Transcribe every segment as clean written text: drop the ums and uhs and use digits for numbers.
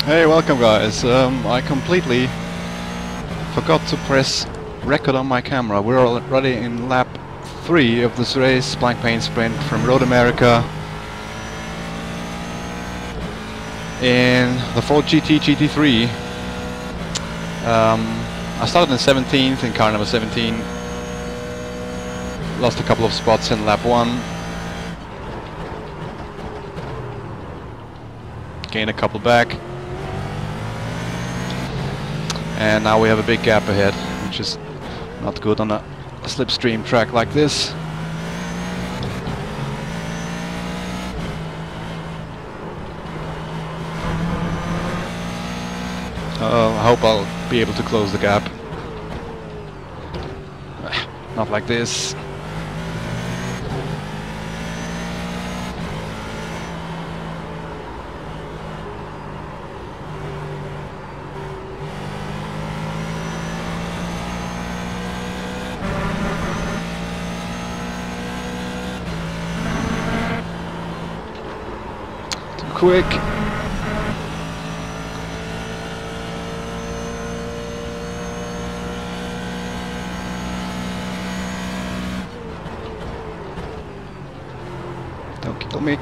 Hey, welcome guys. I completely forgot to press record on my camera. We're already in lap 3 of this race, Blancpain Sprint from Road America in the Ford GT3. I started in 17th in car number 17, lost a couple of spots in lap 1, gained a couple back, and now we have a big gap ahead, which is not good on a slipstream track like this. I hope I'll be able to close the gap. Not like this. Too quick. Don't kill me.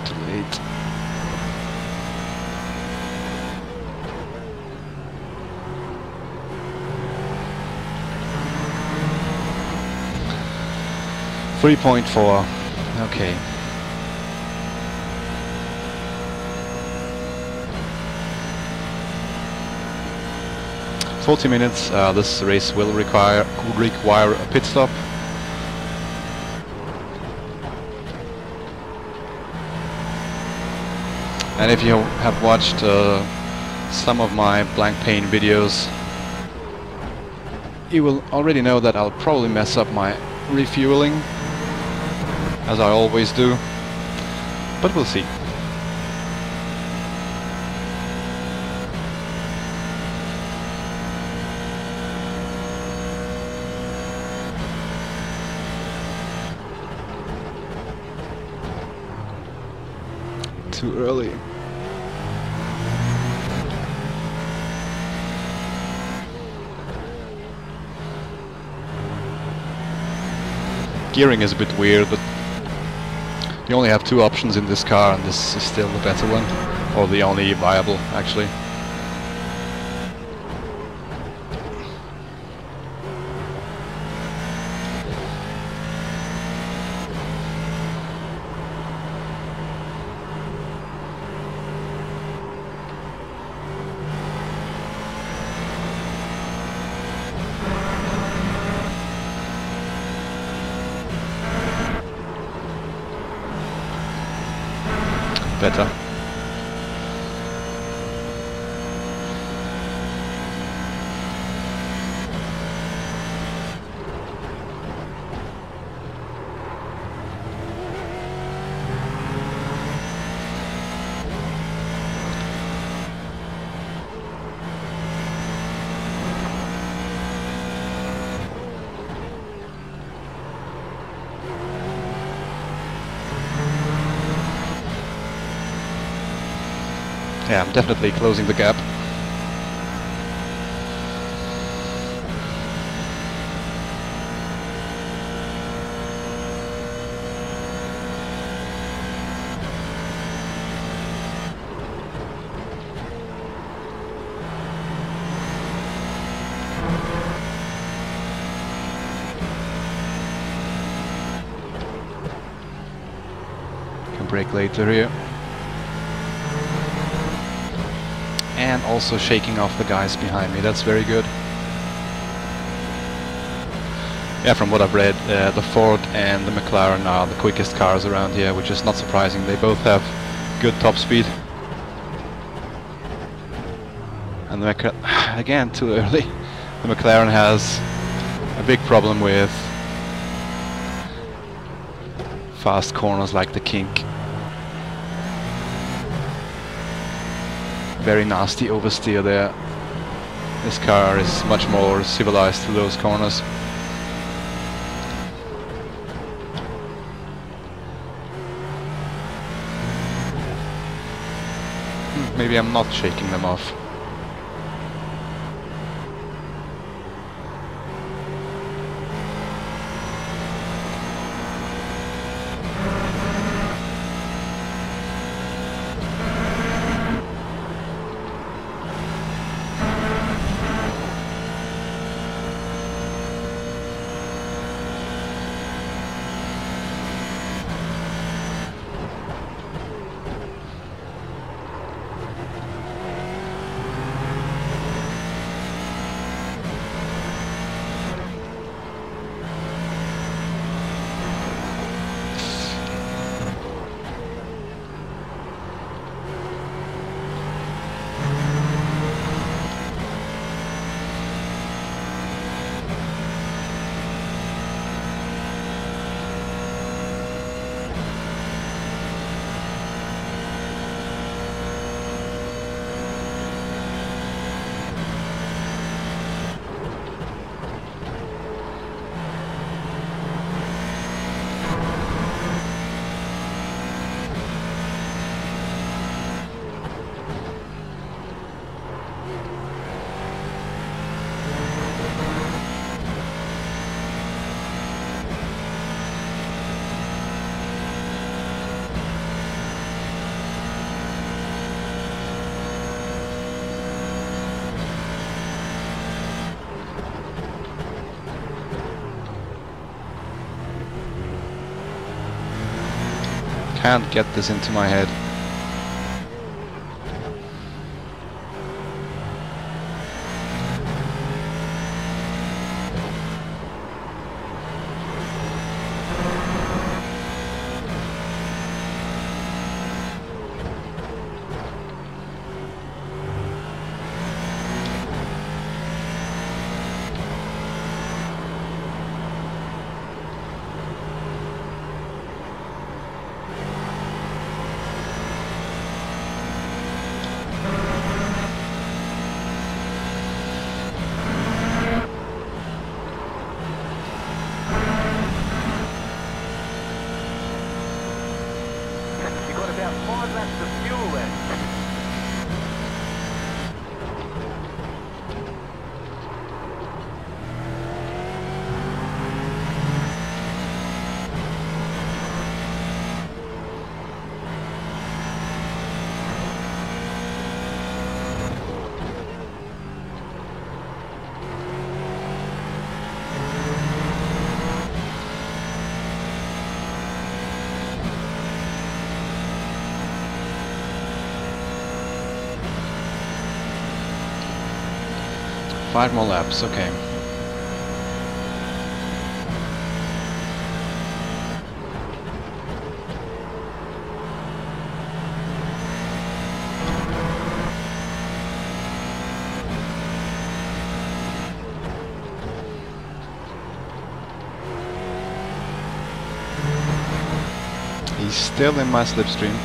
Too late. .4. Okay. .40 minutes. This race will require a pit stop. And if you have watched some of my Blancpain videos, you will already know that I'll probably mess up my refueling, as I always do, but we'll see. Too early. Gearing is a bit weird, but you only have 2 options in this car, and this is still the better one, or the only viable actually. Better. Yeah, I'm definitely closing the gap. Can brake later here. And also shaking off the guys behind me, that's very good. Yeah, from what I've read, the Ford and the McLaren are the quickest cars around here, which is not surprising. They both have good top speed. And the again, too early. The McLaren has a big problem with fast corners like the kink. Very nasty oversteer there. This car is much more civilized to those corners. Maybe I'm not shaking them off. Can't get this into my head. Five more laps, okay. He's still in my slipstream.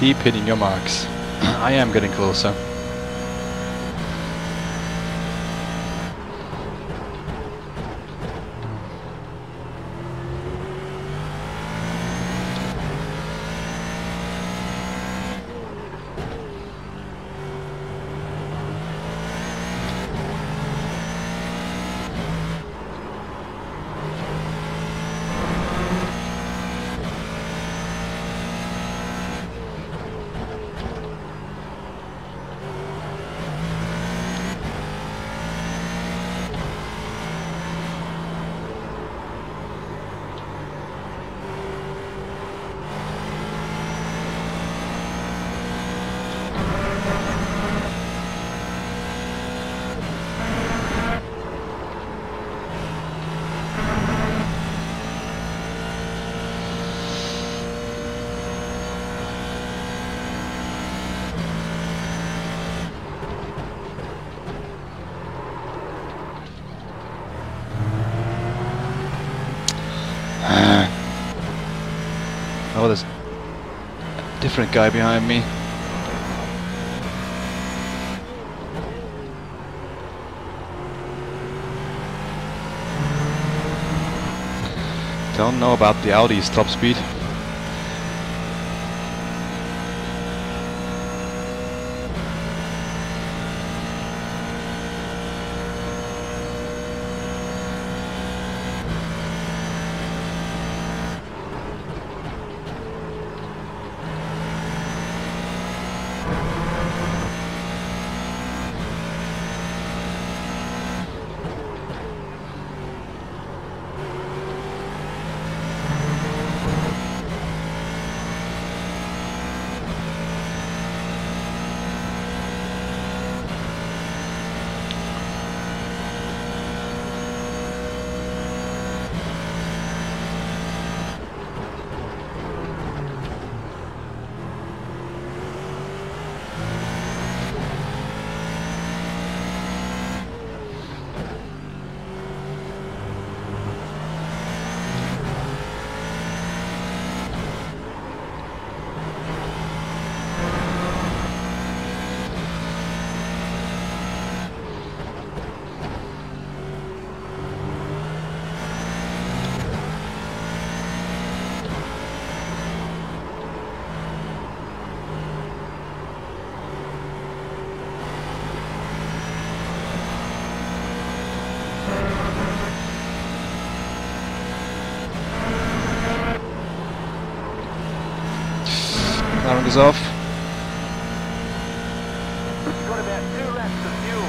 Keep hitting your marks. I am getting closer. Oh, there's a different guy behind me. Don't know about the Audi's top speed. Alarm is off. Got about 2 laps of fuel.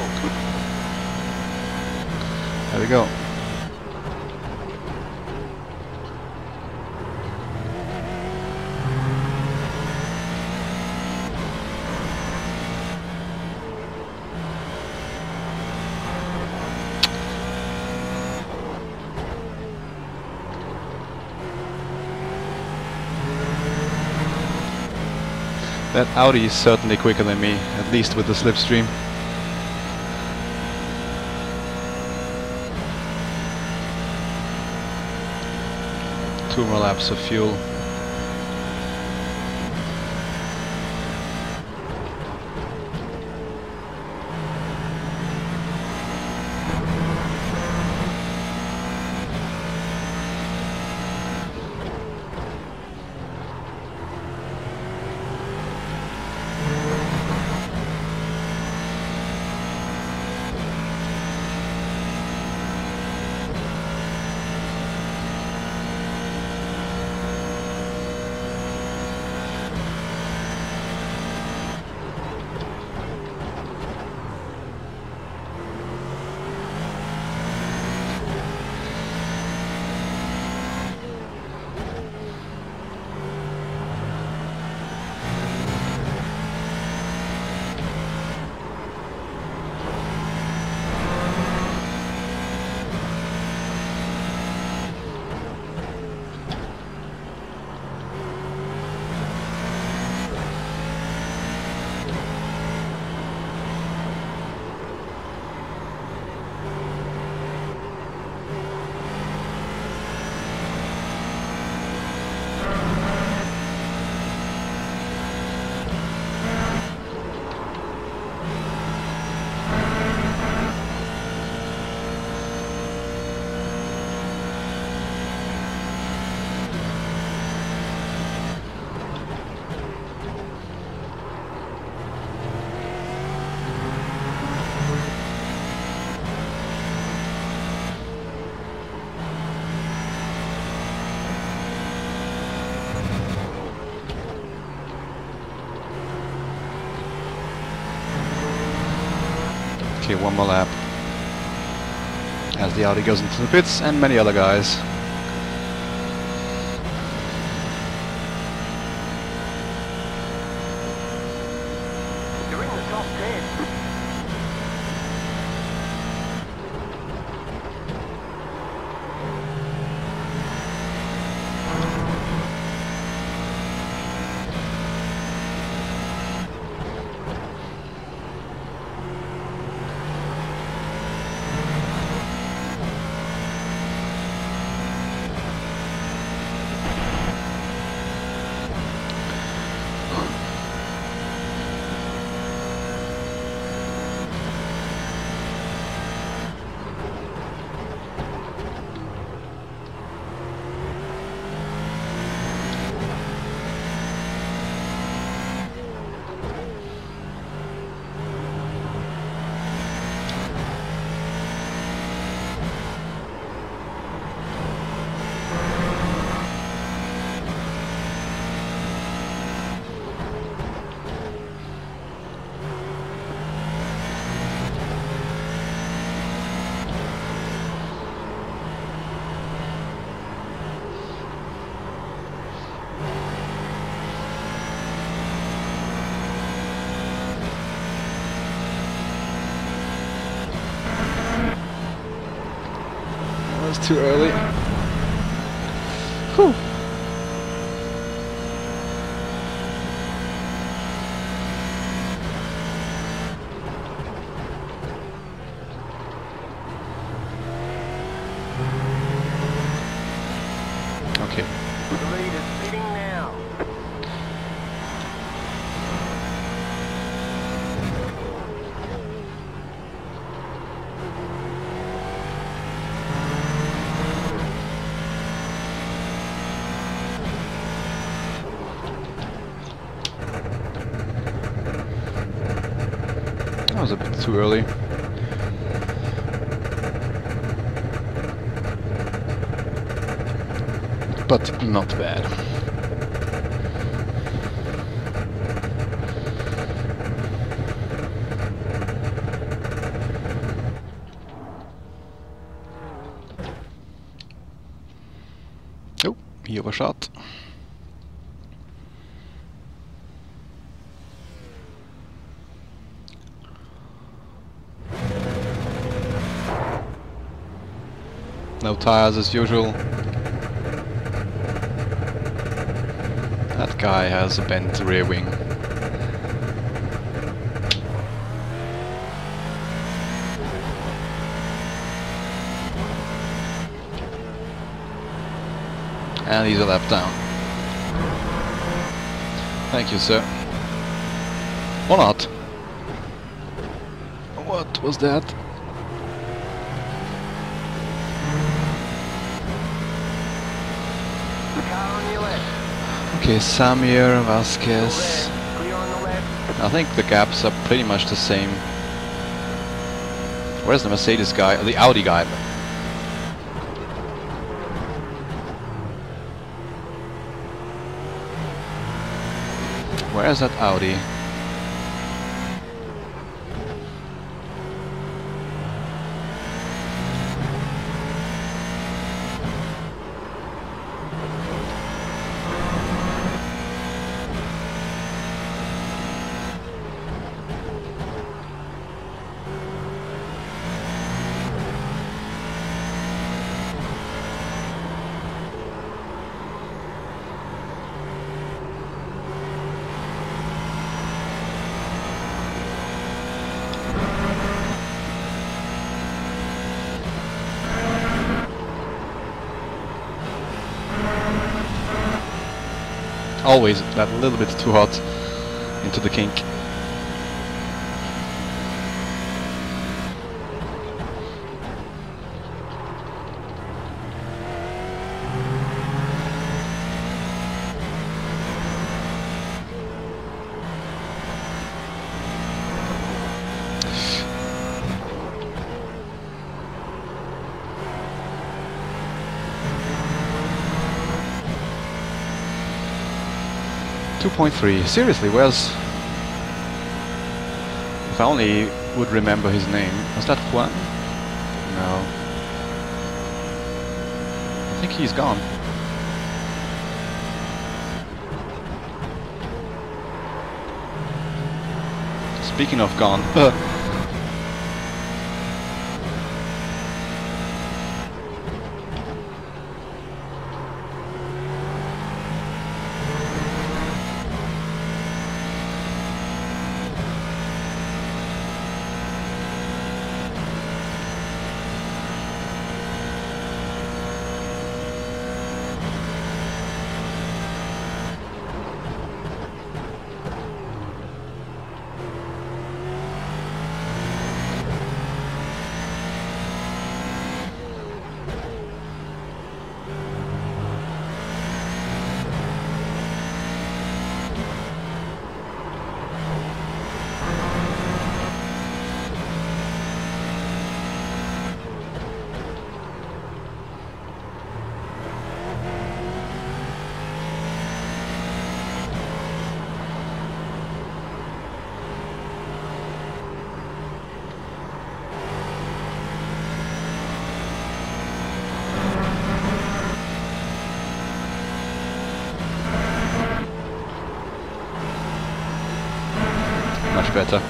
There we go. That Audi is certainly quicker than me, at least with the slipstream. Two more laps of fuel. Okay, one more lap. As the Audi goes into the pits, and many other guys. You're in the top 10. Too early. Whew. Okay. The lead is pitting now. That was a bit too early. But not bad. Oh, he overshot. No tires as usual. That guy has a bent rear wing. And he's a lap down. Thank you, sir. Or not. What was that? Okay, Samir, Vasquez. Clear on the left. I think the gaps are pretty much the same. Where's the Mercedes guy? The Audi guy. Where's that Audi? Always that little bit too hot into the kink. .3. Seriously, where's... If I only would remember his name. Was that Juan? No. I think he's gone. Speaking of gone, much better.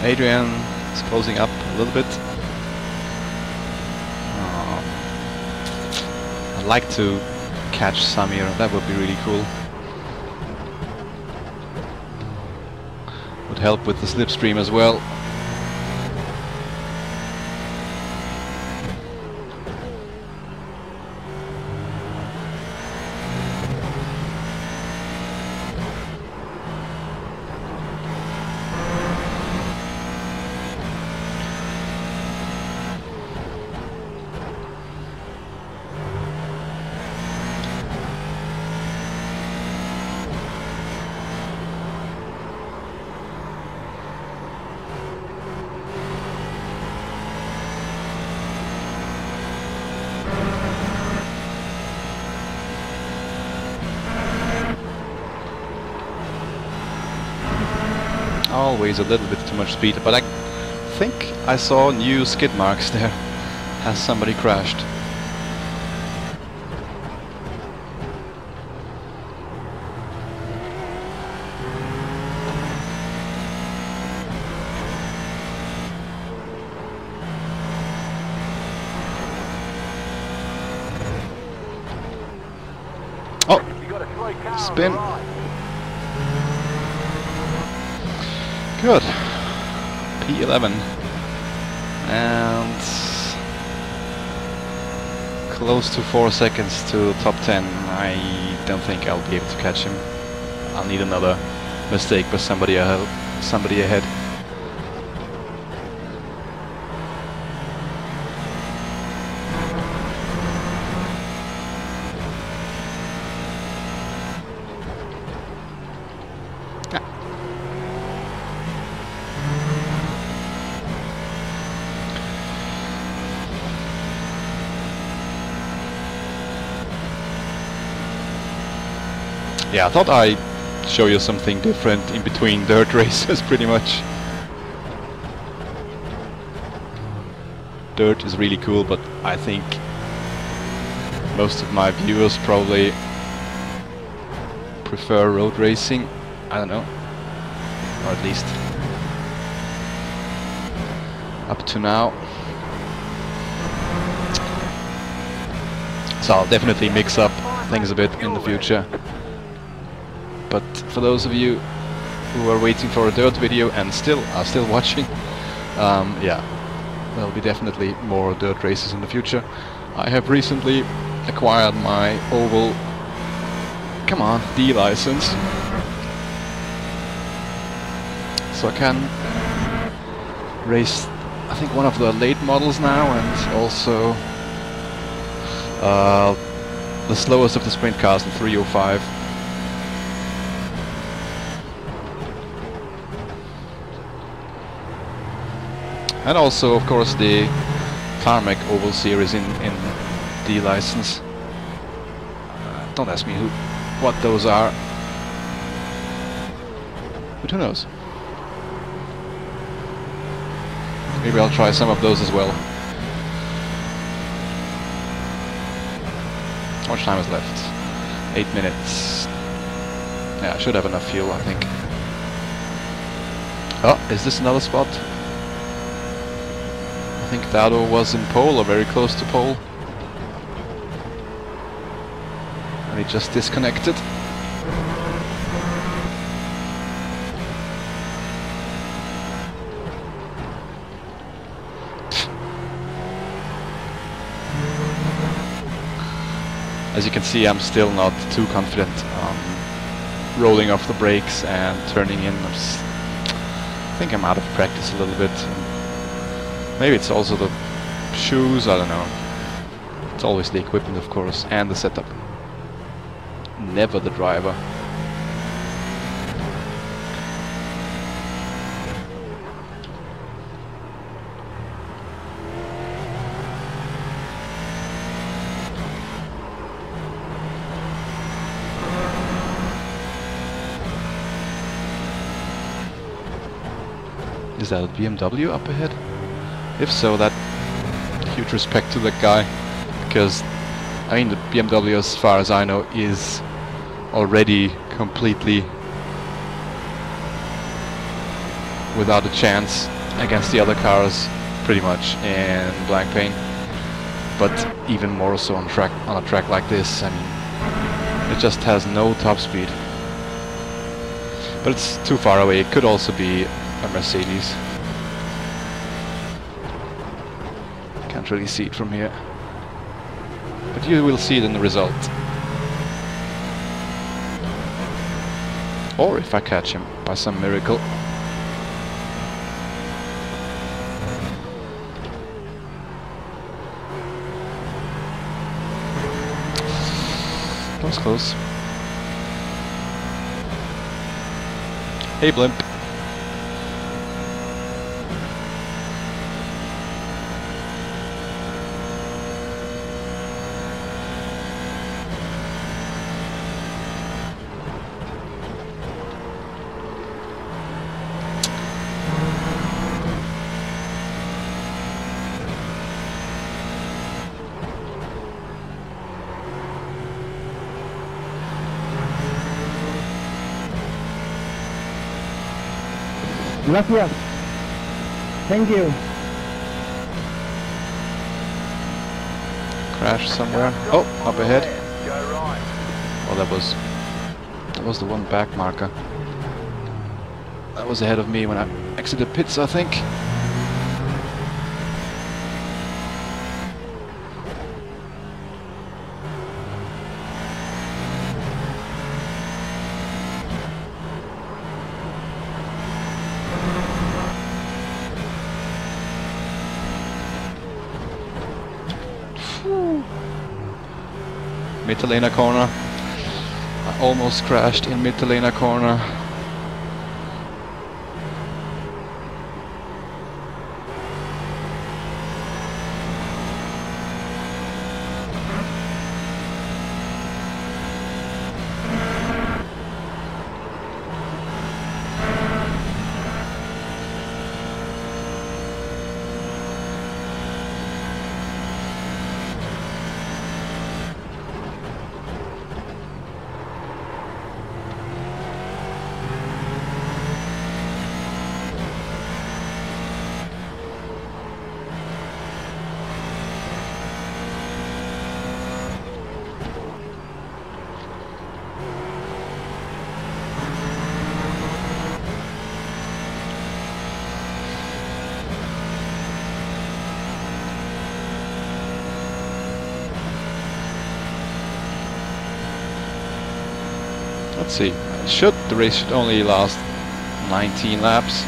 Adrian is closing up a little bit. I'd like to catch Samir, that would be really cool. Would help with the slipstream as well. Always a little bit too much speed, but I think I saw new skid marks there. Has somebody crashed? Oh! Spin! Good. P11 and close to 4 seconds to top 10. I don't think I'll be able to catch him. I'll need another mistake by somebody ahead. Yeah, I thought I'd show you something different in between dirt races, pretty much. Dirt is really cool, but I think most of my viewers probably prefer road racing. I don't know, or at least up to now. So I'll definitely mix up things a bit in the future. But for those of you who are waiting for a dirt video and are still watching, yeah, there'll be definitely more dirt races in the future. I have recently acquired my oval, come on, D license, so I can race, I think, one of the late models now, and also the slowest of the sprint cars, the 305. And also, of course, the tarmac oval series in D license. Don't ask me what those are, but who knows? Maybe I'll try some of those as well. How much time is left? 8 minutes. Yeah, I should have enough fuel, I think. Oh, is this another spot? I think Dado was in pole, or very close to pole. And he just disconnected. As you can see, I'm still not too confident on rolling off the brakes and turning in. I think I'm out of practice a little bit. Maybe it's also the shoes, I don't know. It's always the equipment, of course, and the setup. Never the driver. Is that a BMW up ahead? If so, that huge respect to that guy, because I mean the BMW, as far as I know, is already completely without a chance against the other cars, pretty much, in Blancpain. But even more so on a track like this. I mean, it just has no top speed. But it's too far away. It could also be a Mercedes. Can't really see it from here, but you will see it in the result. Or if I catch him by some miracle. That was close. Hey Blimp. Gracias. Thank you. Crash somewhere. Oh, up ahead. Go right. Oh, that was the one back marker. That was ahead of me when I exited pits, I think. Mid-Lane corner. I almost crashed in mid-Lane corner. let's see. The race should only last 19 laps.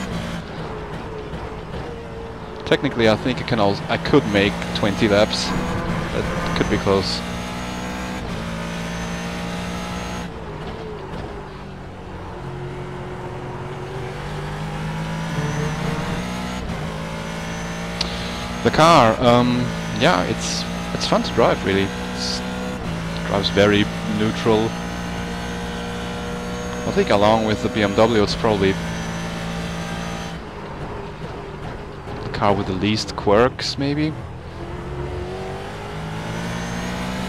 Technically, I think I could make 20 laps. That could be close. The car, yeah, it's fun to drive, really. It drives very neutral. I think along with the BMW, it's probably the car with the least quirks, maybe.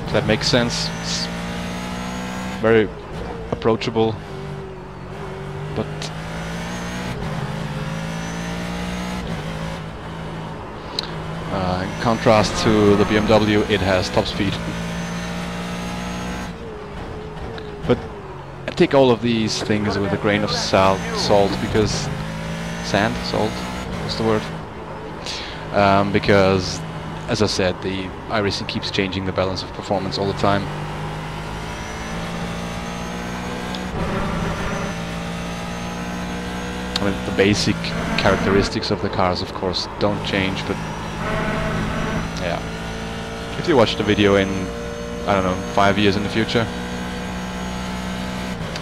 If that makes sense. It's very approachable, but in contrast to the BMW, it has top speed. But I take all of these things with a grain of salt because salt, what's the word? Because, as I said, the iRacing keeps changing the balance of performance all the time. I mean, the basic characteristics of the cars, of course, don't change, but yeah. If you watch the video in, I don't know, 5 years in the future,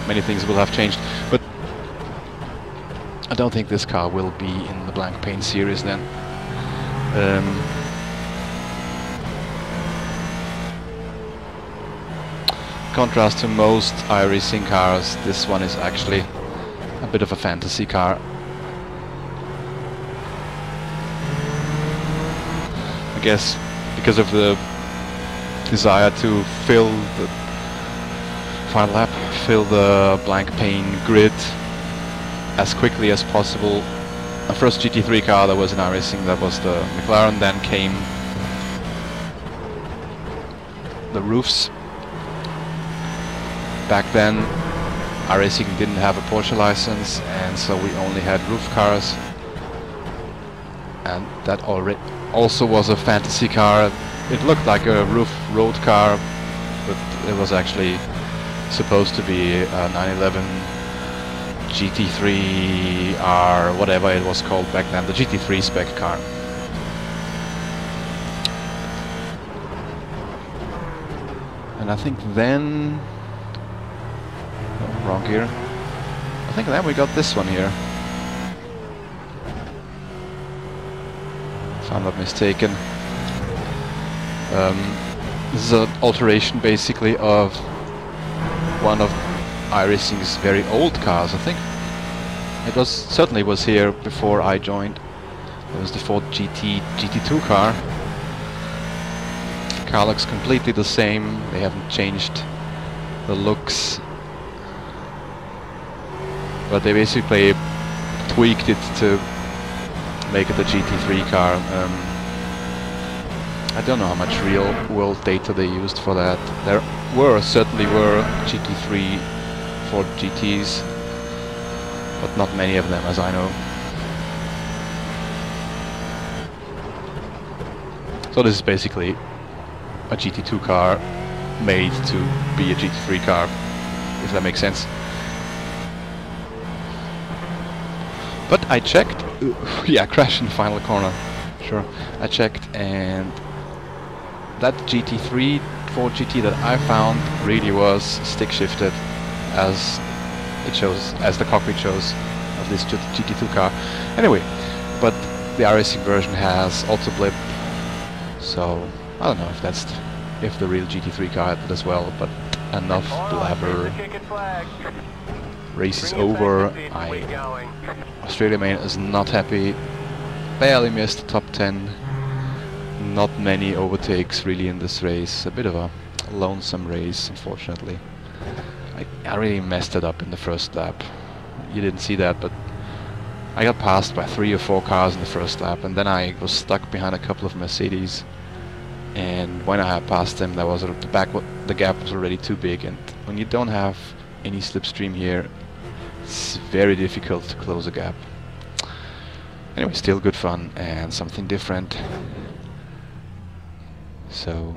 many things will have changed. But I don't think this car will be in the Blancpain series then. Contrast to most iRacing cars, this one is actually a bit of a fantasy car. I guess because of the desire to fill the final lap, fill the Blancpain grid as quickly as possible. The first GT3 car that was in iRacing, that was the McLaren. Then came the roofs. Back then iRacing didn't have a Porsche license, and so we only had roof cars, and that already also was a fantasy car. It looked like a roof road car, but it was actually supposed to be a 911 GT3 R, whatever it was called back then, the GT3 spec car. And I think then, oh, wrong gear. I think then we got this one here, if I'm not mistaken. This is an alteration basically of one of iRacing's very old cars. I think it certainly was here before I joined. It was the Ford GT2 car. The car looks completely the same. They haven't changed the looks, but they basically tweaked it to make it a GT3 car. I don't know how much real world data they used for that. There certainly were GT3 Ford GTs, but not many of them as I know. So this is basically a GT2 car made to be a GT3 car, if that makes sense. But I checked, yeah, crash in the final corner, sure. I checked, and that GT3 Ford GT that I found really was stick shifted, as it shows, as the cockpit shows of this GT2 car. Anyway, but the iRacing version has auto blip, so I don't know if the real GT3 car had it as well, but enough blabber. Race is over. Australia main is not happy. Barely missed the top 10. Not many overtakes really in this race. A bit of a lonesome race, unfortunately. I really messed it up in the first lap. You didn't see that, but I got passed by 3 or 4 cars in the first lap, and then I was stuck behind a couple of Mercedes. And when I had passed them, the gap was already too big. And when you don't have any slipstream here, it's very difficult to close a gap. Anyway, still good fun and something different. So,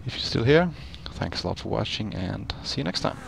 if you're still here, thanks a lot for watching, and see you next time.